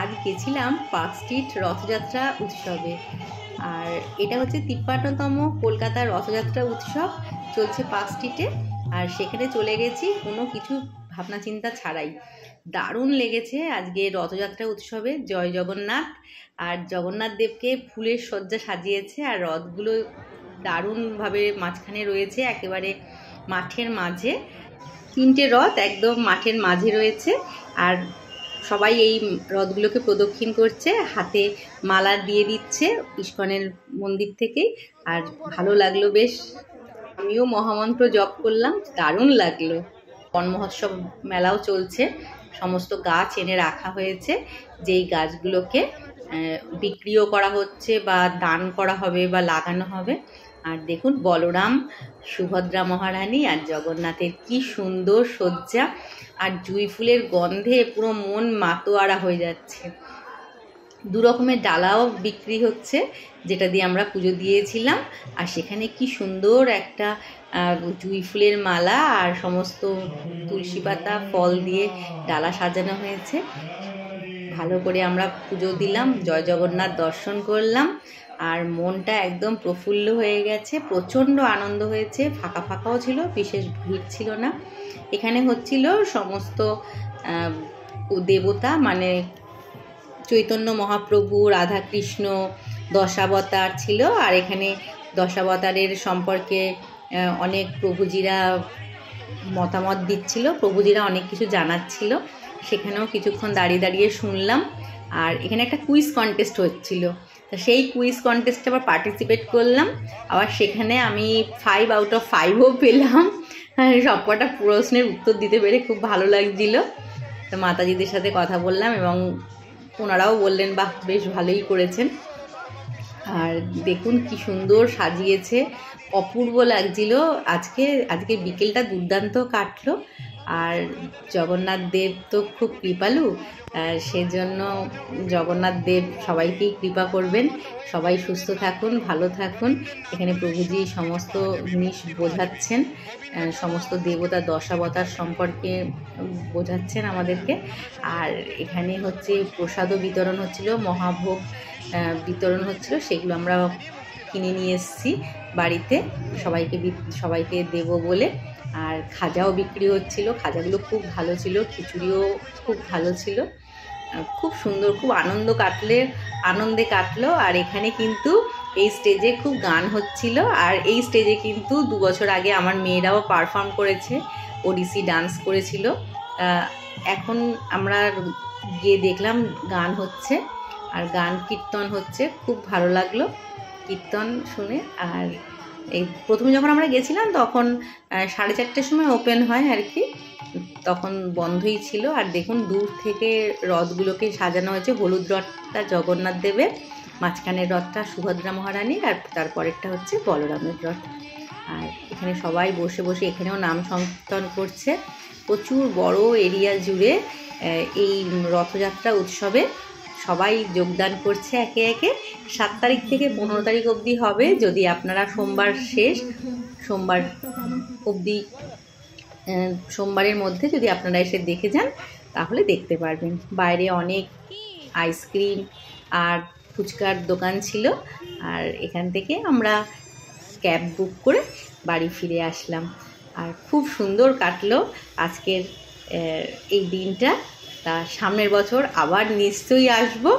আজ গেছিলাম park street Rathyatra উৎসবে। আর এটা হচ্ছে 53তম কলকাতার রথযাত্রা উৎসব চলছে পার্ক স্ট্রিটে। আর সেখানে চলে গেছি কোনো কিছু ভাবনা চিন্তা ছাড়াই। দারুণ লেগেছে আজকে রথযাত্রা উৎসবে। জয় জগন্নাথ। আর জগন্নাথ দেবকে ফুলের সজ্জা সাজিয়েছে, আর রথগুলো দারুণভাবে মাঝখানে রয়েছে, একেবারে মাঠের মাঝে। 3টে রথ একদম মাঠের মাঝে রয়েছে, আর সবাই এই রথগুলোকে প্রদক্ষিণ করছে, হাতে মালা দিয়ে দিচ্ছে ইস্কনের মন্দির থেকে। আর ভালো লাগলো বেশ, আমিও মহামন্ত্র জপ করলাম, দারুণ লাগলো। বন মহোৎসব মেলাও চলছে, সমস্ত গাছ এনে রাখা হয়েছে, যেই গাছগুলোকে বিক্রিও করা হচ্ছে বা দান করা হবে বা লাগানো হবে। আর দেখুন বলরাম, সুভদ্রা মহারানী আর জগন্নাথের কি সুন্দর সজ্জা, আর জুঁই ফুলের গন্ধে পুরো মন মাতোয়ারা হয়ে যাচ্ছে। 2 রকমের ডালাও বিক্রি হচ্ছে, যেটা দিয়ে আমরা পুজো দিয়েছিলাম। আর সেখানে কি সুন্দর একটা জুঁই ফুলের মালা আর সমস্ত তুলসী পাতা ফল দিয়ে ডালা সাজানো হয়েছে। ভালো করে আমরা পুজো দিলাম, জয় জগন্নাথ দর্শন করলাম, আর মনটা একদম প্রফুল্ল হয়ে গেছে। প্রচণ্ড আনন্দ হয়েছে, ফাঁকা ফাঁকাও ছিল, বিশেষ ভিড় ছিল না। এখানে হচ্ছিল সমস্ত দেবতা, মানে চৈতন্য মহাপ্রভু, রাধাকৃষ্ণ, দশাবতার ছিল। আর এখানে দশাবতারের সম্পর্কে অনেক প্রভুজিরা মতামত দিচ্ছিল, প্রভুজিরা অনেক কিছু জানাচ্ছিল, সেখানেও কিছুক্ষণ দাঁড়িয়ে দাঁড়িয়ে শুনলাম। আর এখানে একটা কুইজ কন্টেস্ট হচ্ছিল, তা সেই কুইজ কন্টেস্টে আবার পার্টিসিপেট করলাম। আবার সেখানে আমি 5 আউট অফ 5ও পেলাম। সবকটা প্রশ্নের উত্তর দিতে পেরে খুব ভালো লাগছিল। তো মাতাজিদের সাথে কথা বললাম এবং ওনারাও বললেন বাহ, বেশ ভালোই করেছেন। আর দেখুন কি সুন্দর সাজিয়েছে, অপূর্ব লাগছিল। আজকে বিকেলটা দুর্দান্ত কাটলো। আর জগন্নাথ দেব তো খুব কৃপালু, সেজন্য জগন্নাথ দেব সবাইকেই কৃপা করবেন। সবাই সুস্থ থাকুন, ভালো থাকুন। এখানে প্রভুজি সমস্ত জিনিস বোঝাচ্ছেন, সমস্ত দেবতা দশাবতার সম্পর্কে বোঝাচ্ছেন আমাদেরকে। আর এখানে হচ্ছে প্রসাদও বিতরণ হচ্ছিল, মহাভোগ বিতরণ হচ্ছিল, সেগুলো আমরা কিনে নিয়ে এসেছি বাড়িতে সবাইকে দেব বলে। আর খাজাও বিক্রি হচ্ছিল, খাজাগুলো খুব ভালো ছিল, খিচুড়িও খুব ভালো ছিল। খুব সুন্দর, খুব আনন্দে কাটলো। আর এখানে কিন্তু এই স্টেজে খুব গান হচ্ছিল, আর এই স্টেজে কিন্তু 2 বছর আগে আমার মেয়েরাও পারফর্ম করেছে, ওডিসি ডান্স করেছিল। এখন আমরা গিয়ে দেখলাম গান হচ্ছে, আর গান কীর্তন হচ্ছে, খুব ভালো লাগলো কীর্তন শুনে। আর এই প্রথমে যখন আমরা গেছিলাম তখন 4:30টার সময় ওপেন হয় আর কি, তখন বন্ধই ছিল। আর দেখুন দূর থেকে রথগুলোকে সাজানো হয়েছে। হলুদ রথটা জগন্নাথ দেবের, মাঝখানের রথটা সুভদ্রা মহারানীর, আর তারপরেরটা হচ্ছে বলরামের রথ। আর এখানে সবাই বসে বসে এখানেও নাম সংকীর্তন করছে। প্রচুর বড় এরিয়া জুড়ে এই রথযাত্রা উৎসবে সবাই যোগদান করছে একে একে। 7 তারিখ থেকে 15 তারিখ অবধি হবে। যদি আপনারা সোমবার অবধি, সোমবারের মধ্যে যদি আপনারা এসে দেখে যান তাহলে দেখতে পারবেন। বাইরে অনেক আইসক্রিম আর ফুচকার দোকান ছিল। আর এখান থেকে আমরা ক্যাব বুক করে বাড়ি ফিরে আসলাম। আর খুব সুন্দর কাটলো আজকের এই দিনটা। তা সামনের বছর আবার নিশ্চয়ই আসবো।